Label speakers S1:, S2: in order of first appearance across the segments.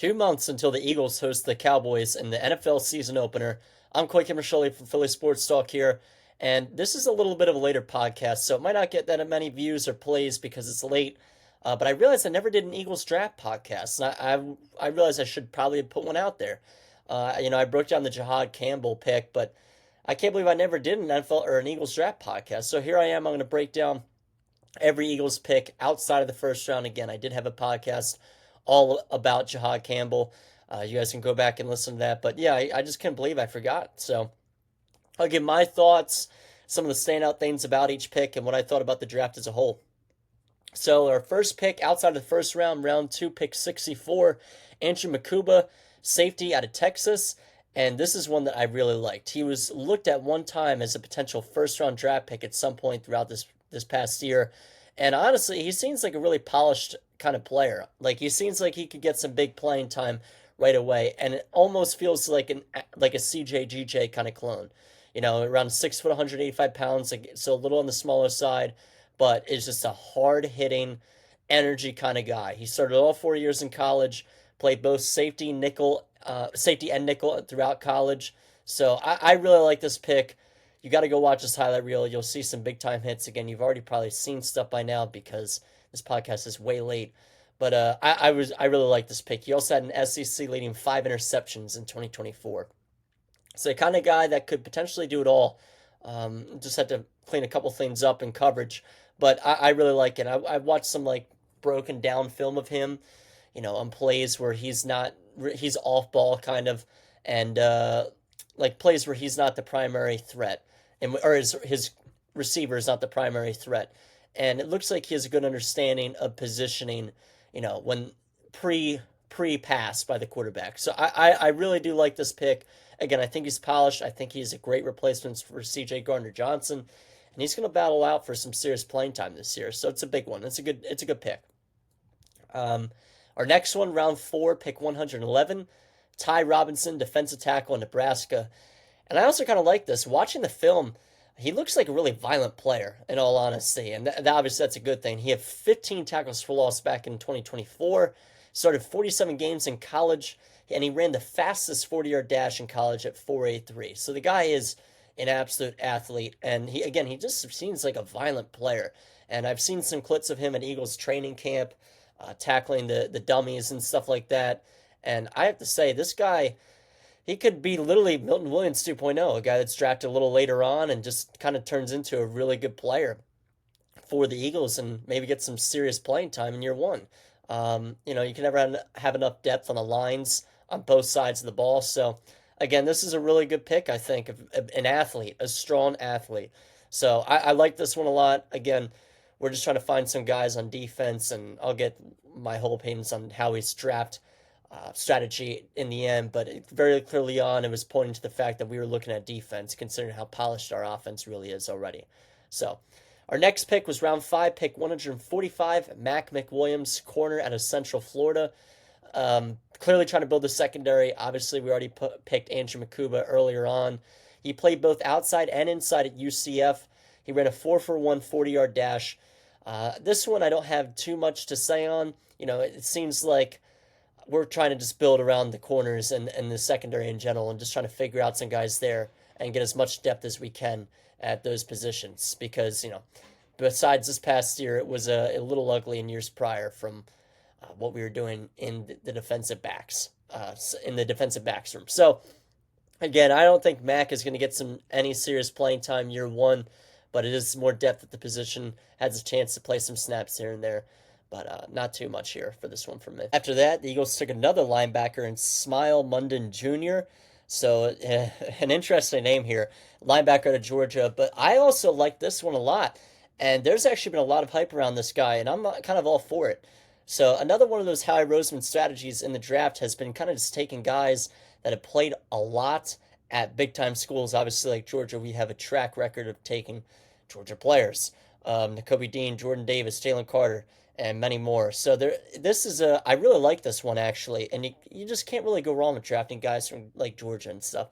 S1: 2 months until the Eagles host the Cowboys in the NFL season opener. I'm Quake Michelli from Philly Sports Talk here, and this is a little bit of a later podcast, so it might not get that many views or plays because it's late. But I realized I never did an Eagles draft podcast, and I realized I should probably put one out there. I broke down the Jahad Campbell pick, but I can't believe I never did an NFL or an Eagles draft podcast. So here I am. I'm going to break down every Eagles pick outside of the first round. Again, I did have a podcast all about Jahad Campbell. You guys can go back and listen to that. But yeah, I just can't believe I forgot. So I'll give my thoughts, some of the standout things about each pick, and what I thought about the draft as a whole. So our first pick outside of the first round, round two, pick 64, Andrew Mukuba, safety out of Texas. And this is one that I really liked. He was looked at one time as a potential first round draft pick at some point throughout this past year. And honestly, he seems like a really polished kind of player. Like he seems like he could get some big playing time right away, and it almost feels like a CJ kind of clone. Around 6 foot, 185 pounds, like, so a little on the smaller side, but is just a hard hitting, energy kind of guy. He started all 4 years in college, played both safety and nickel throughout college. So I really like this pick. You got to go watch this highlight reel. You'll see some big time hits. Again, you've already probably seen stuff by now because this podcast is way late. But I really like this pick. He also had an SEC leading 5 interceptions in 2024. So the kind of guy that could potentially do it all. Just had to clean a couple things up in coverage, but I really like it. I watched some like broken down film of him, on plays where he's off ball kind of, and like plays where he's not the primary threat, or his receiver is not the primary threat, and it looks like he has a good understanding of positioning, when pre pass by the quarterback. So I really do like this pick. Again, I think he's polished. I think he's a great replacement for C.J. Gardner-Johnson, and he's going to battle out for some serious playing time this year. So it's a big one. It's a good pick. Our next one, round four, pick 111, Ty Robinson, defensive tackle in Nebraska. And I also kind of like this. Watching the film, he looks like a really violent player, in all honesty. And obviously that's a good thing. He had 15 tackles for loss back in 2024, started 47 games in college, and he ran the fastest 40-yard dash in college at 4.83. So the guy is an absolute athlete. And he just seems like a violent player. And I've seen some clips of him at Eagles training camp, tackling the dummies and stuff like that. And I have to say, this guy, he could be literally Milton Williams 2.0, a guy that's drafted a little later on and just kind of turns into a really good player for the Eagles and maybe get some serious playing time in year one. You can never have enough depth on the lines on both sides of the ball. So, again, this is a really good pick, I think, of an athlete, a strong athlete. So I like this one a lot. Again, we're just trying to find some guys on defense, and I'll get my whole opinions on how he's draft strategy in the end. But very clearly on, it was pointing to the fact that we were looking at defense, considering how polished our offense really is already. So our next pick was round five, pick 145, Mac McWilliams, corner out of Central Florida. Clearly trying to build the secondary. Obviously, we already picked Andrew Mukuba earlier on. He played both outside and inside at UCF. He ran a 4-for-1 40-yard dash. This one I don't have too much to say on. It seems like we're trying to just build around the corners and the secondary in general and just trying to figure out some guys there and get as much depth as we can at those positions because, besides this past year, it was a little ugly in years prior from what we were doing in the defensive backs, room. So, again, I don't think Mac is going to get any serious playing time year one, but it is more depth at the position, has a chance to play some snaps here and there, but not too much here for this one from me. After that, the Eagles took another linebacker in Smile Munden Jr., so an interesting name here, linebacker out of Georgia, but I also like this one a lot, and there's actually been a lot of hype around this guy, and I'm kind of all for it. So another one of those Howie Roseman strategies in the draft has been kind of just taking guys that have played a lot at big-time schools. Obviously, like Georgia, we have a track record of taking Georgia players. Nakobe Dean, Jordan Davis, Jalen Carter, and many more. So I really like this one, actually. And you just can't really go wrong with drafting guys from, like, Georgia and stuff.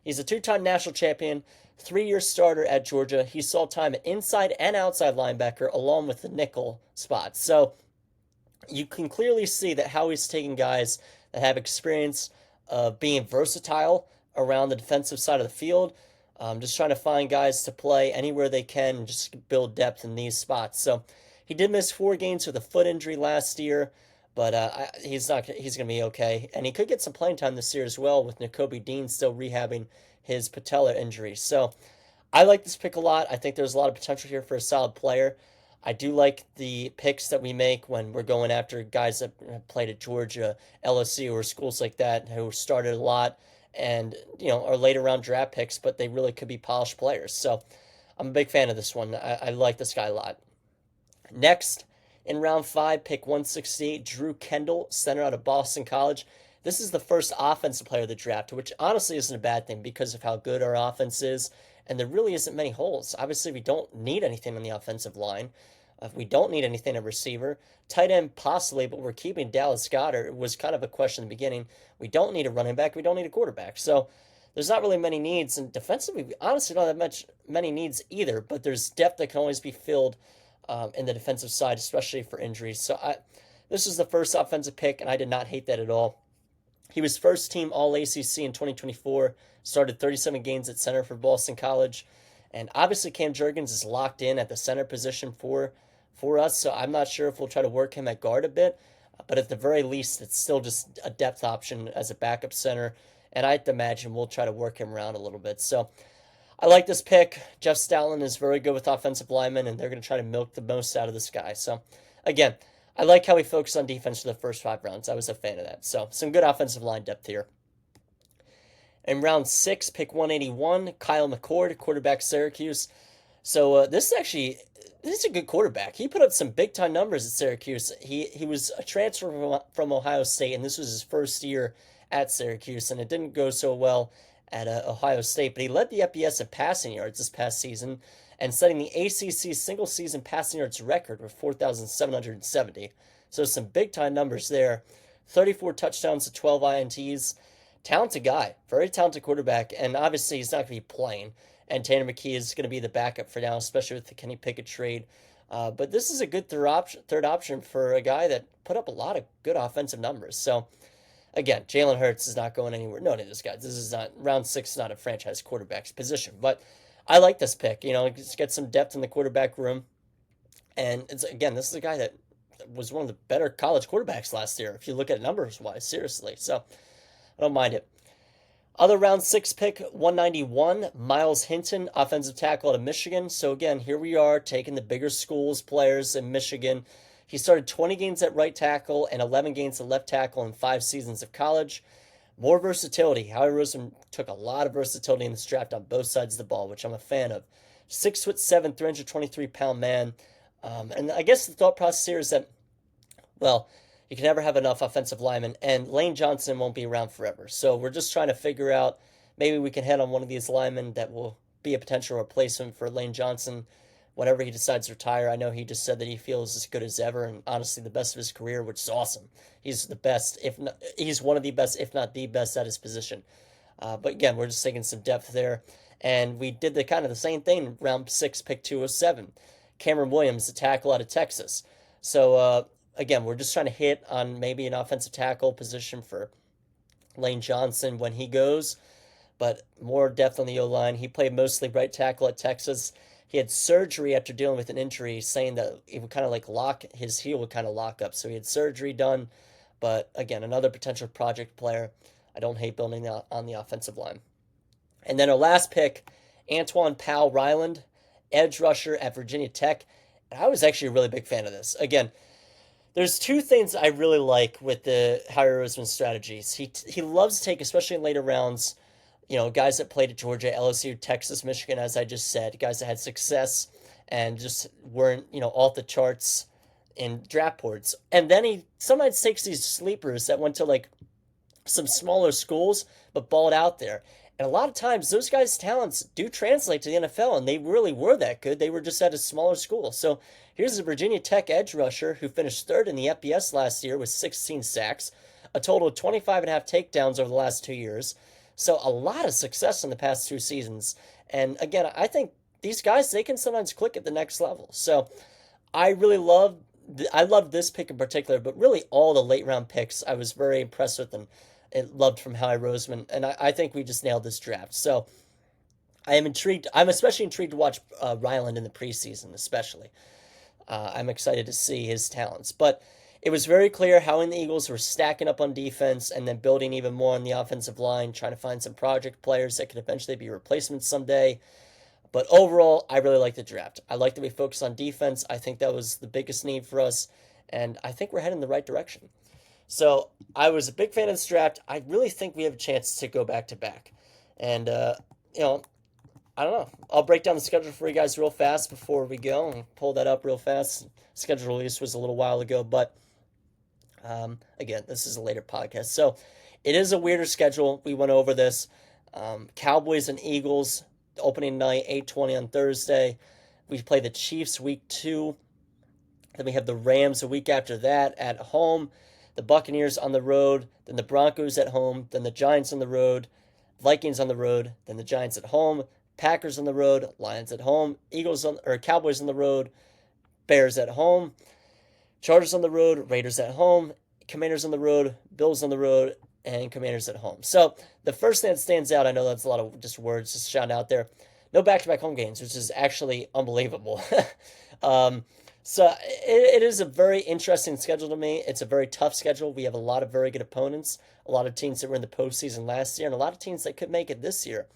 S1: He's a two-time national champion, 3-year starter at Georgia. He saw time at inside and outside linebacker, along with the nickel spots. So you can clearly see that Howie's taking guys that have experience of being versatile around the defensive side of the field. Just trying to find guys to play anywhere they can and just build depth in these spots. So he did miss 4 games with a foot injury last year, but he's not. He's going to be okay, and he could get some playing time this year as well with Nakobe Dean still rehabbing his patella injury. So I like this pick a lot. I think there's a lot of potential here for a solid player. I do like the picks that we make when we're going after guys that have played at Georgia, LSU, or schools like that who started a lot and are later round draft picks, but they really could be polished players. So I'm a big fan of this one. I like this guy a lot. Next, in round 5, pick 168, Drew Kendall, center out of Boston College. This is the first offensive player of the draft, which honestly isn't a bad thing because of how good our offense is, and there really isn't many holes. Obviously, we don't need anything on the offensive line. We don't need anything at receiver. Tight end, possibly, but we're keeping Dallas Goedert. It was kind of a question in the beginning. We don't need a running back. We don't need a quarterback. So there's not really many needs. And defensively, we honestly don't have many needs either, but there's depth that can always be filled in the defensive side, especially for injuries. So this was the first offensive pick, and I did not hate that at all. He was first team All ACC in 2024, started 37 games at center for Boston College. And obviously, Cam Jurgens is locked in at the center position for us, so I'm not sure if we'll try to work him at guard a bit, but at the very least, it's still just a depth option as a backup center, and I'd imagine we'll try to work him around a little bit. So I like this pick. Jeff Stoutland is very good with offensive linemen, and they're going to try to milk the most out of this guy. So again, I like how he focused on defense for the first 5 rounds. I was a fan of that. So some good offensive line depth here. In round 6, pick 181, Kyle McCord, quarterback, Syracuse. So this is a good quarterback. He put up some big time numbers at Syracuse. He was a transfer from Ohio State, and this was his first year at Syracuse, and it didn't go so well at Ohio State. But he led the FBS in passing yards this past season, and setting the ACC single season passing yards record with 4,770. So some big time numbers there. 34 touchdowns to 12 INTs. Talented guy, very talented quarterback, and obviously he's not going to be playing. And Tanner McKee is going to be the backup for now, especially with the Kenny Pickett trade. But this is a good third option for a guy that put up a lot of good offensive numbers. So, again, Jalen Hurts is not going anywhere. No, this guy. This is not round 6, not a franchise quarterback's position. But I like this pick. Just get some depth in the quarterback room. And this is a guy that was one of the better college quarterbacks last year, if you look at numbers wise, seriously. So I don't mind it. Other round 6 pick, 191, Miles Hinton, offensive tackle out of Michigan. So again, here we are taking the bigger schools players in Michigan. He started 20 games at right tackle and 11 games at left tackle in 5 seasons of college. More versatility. Howie Roseman took a lot of versatility in this draft on both sides of the ball, which I'm a fan of. 6'7", 323-pound man. And I guess the thought process here is that, well, you can never have enough offensive linemen, and Lane Johnson won't be around forever. So we're just trying to figure out, maybe we can hit on one of these linemen that will be a potential replacement for Lane Johnson whenever he decides to retire. I know he just said that he feels as good as ever, and honestly the best of his career, which is awesome. He's the best, he's one of the best, if not the best at his position. But again, we're just taking some depth there. And we did the same thing, round 6, pick 207. Cameron Williams, the tackle out of Texas. So, again, we're just trying to hit on maybe an offensive tackle position for Lane Johnson when he goes, but more depth on the O-line. He played mostly right tackle at Texas. He had surgery after dealing with an injury, saying that it would kind of his heel would kind of lock up. So he had surgery done, but again, another potential project player. I don't hate building on the offensive line. And then our last pick, Antoine Powell-Ryland, edge rusher at Virginia Tech. And I was actually a really big fan of this. Again, there's 2 things I really like with the Howie Roseman strategies. He loves to take, especially in later rounds, guys that played at Georgia, LSU, Texas, Michigan, as I just said, guys that had success and just weren't, off the charts in draft boards. And then he sometimes takes these sleepers that went to some smaller schools but balled out there. And a lot of times those guys' talents do translate to the NFL, and they really were that good. They were just at a smaller school. So here's a Virginia Tech edge rusher who finished 3rd in the FBS last year with 16 sacks, a total of 25 and a half takedowns over the last 2 years. So a lot of success in the past 2 seasons. And again, I think these guys, they can sometimes click at the next level. So I really love I loved this pick in particular, but really all the late round picks I was very impressed with and loved from Howie Roseman. And I think we just nailed this draft. So I am intrigued. I'm especially intrigued to watch Ryland in the preseason, especially. I'm excited to see his talents. But it was very clear how in the Eagles were stacking up on defense and then building even more on the offensive line, trying to find some project players that could eventually be replacements someday. But overall, I really like the draft. I like that we focus on defense. I think that was the biggest need for us, and I think we're heading in the right direction. So I was a big fan of this draft. I really think we have a chance to go back to back. And, you know, I don't know. I'll break down the schedule for you guys real fast before we go and pull that up real fast. Schedule release was a little while ago, but again, this is a later podcast. So it is a weirder schedule. We went over this. Cowboys and Eagles, opening night, 8:20 on Thursday. We play the Chiefs week 2. Then we have the Rams a week after that at home. The Buccaneers on the road. Then the Broncos at home. Then the Giants on the road. Vikings on the road. Then the Giants at home. Packers on the road, Lions at home, Cowboys on the road, Bears at home, Chargers on the road, Raiders at home, Commanders on the road, Bills on the road, and Commanders at home. So the first thing that stands out, I know that's a lot of just words just shouting out there, no back-to-back home games, which is actually unbelievable. So it is a very interesting schedule to me. It's a very tough schedule. We have a lot of very good opponents, a lot of teams that were in the postseason last year, and a lot of teams that could make it this year.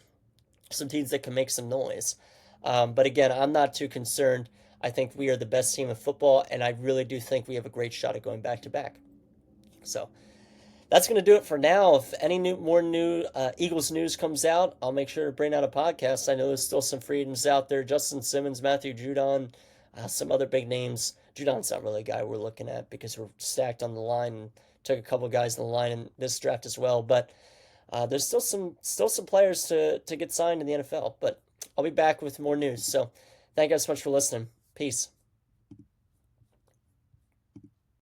S1: Some teams that can make some noise. But again, I'm not too concerned. I think we are the best team in football, and I really do think we have a great shot at going back to back. So that's going to do it for now. If any more new Eagles news comes out, I'll make sure to bring out a podcast. I know there's still some freedoms out there. Justin Simmons, Matthew Judon, some other big names. Judon's not really a guy we're looking at because we're stacked on the line and took a couple guys in the line in this draft as well. But there's still some players to get signed in the NFL, but I'll be back with more news. So thank you guys so much for listening. Peace.